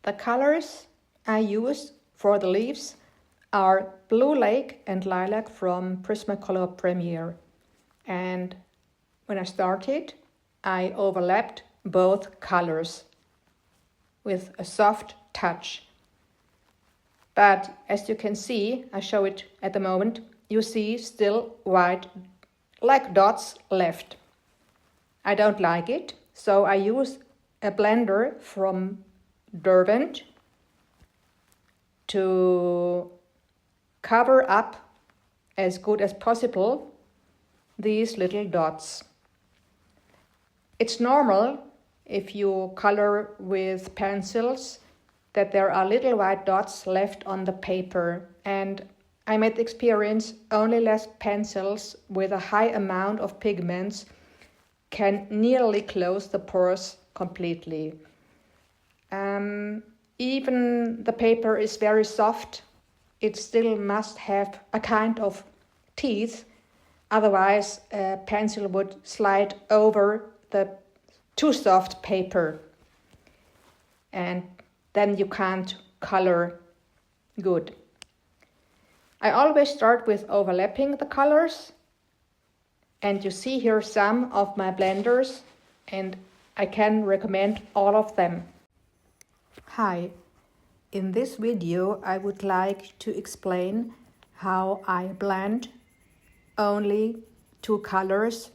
The colors I use for the leaves are Blue Lake and Lilac from Prismacolor Premier. And when I started, I overlapped both colors with a soft touch. But as you can see, I show it at the moment, you see still white like dots left. I don't like it, so I use a blender from Derwent to cover up as good as possible these little dots. It's normal if you color with pencils that there are little white dots left on the paper, and I made the experience only less pencils with a high amount of pigments can nearly close the pores completely. Even the paper is very soft, it still must have a kind of teeth, otherwise a pencil would slide over the too soft paper, and then you can't color good. I always start with overlapping the colors, and you see here some of my blenders, and I can recommend all of them. Hi, in this video I would like to explain how I blend only two colors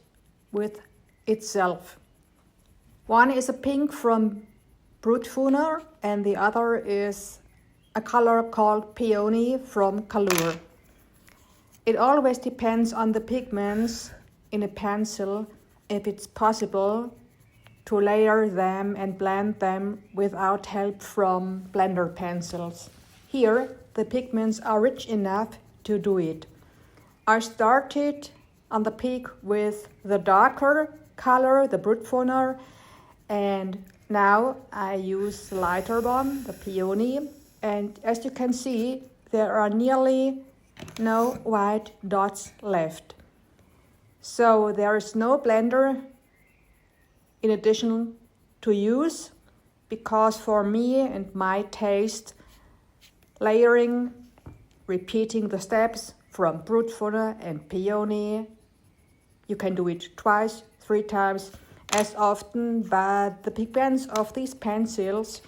with itself. One is a pink from Brutfuner and the other is a color called Peony from Color. It always depends on the pigments in a pencil if it's possible to layer them and blend them without help from blender pencils. Here the pigments are rich enough to do it. I started on the peak with the darker color, the Brutfuner, and now I use the lighter one, the Peony, and as you can see, there are nearly no white dots left. So there is no blender in addition to use, because for me and my taste, layering, repeating the steps from Brutfuner and Peony, you can do it twice, 3 times, as often, but the pigments of these pencils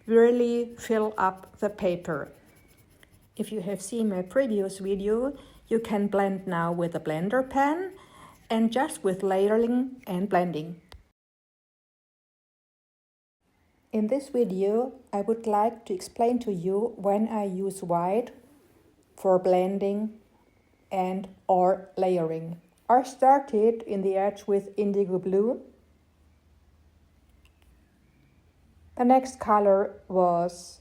really fill up the paper. If you have seen my previous video, you can blend now with a blender pen and just with layering and blending. In this video, I would like to explain to you when I use white for blending and or layering. I started in the edge with indigo blue. The next color was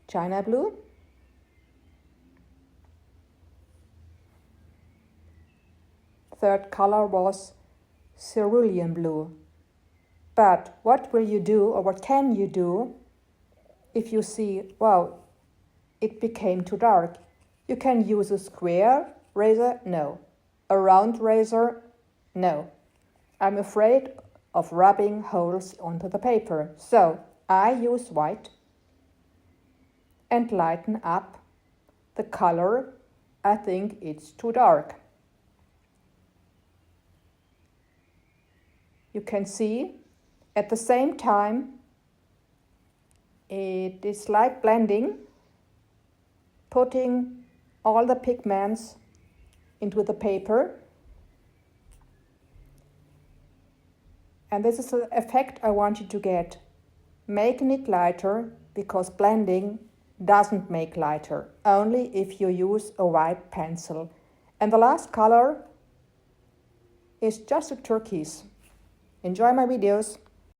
China blue. Third color was cerulean blue. But what will you do, or what can you do if you see, wow, it became too dark? You can use a square razor? No. A round razor? No. I'm afraid of rubbing holes onto the paper. So I use white and lighten up the color. I think it's too dark. You can see at the same time it is like blending, putting all the pigments into the paper. And this is the effect I want you to get, making it lighter, because blending doesn't make lighter, only if you use a white pencil. And the last color is just a turquoise. Enjoy my videos.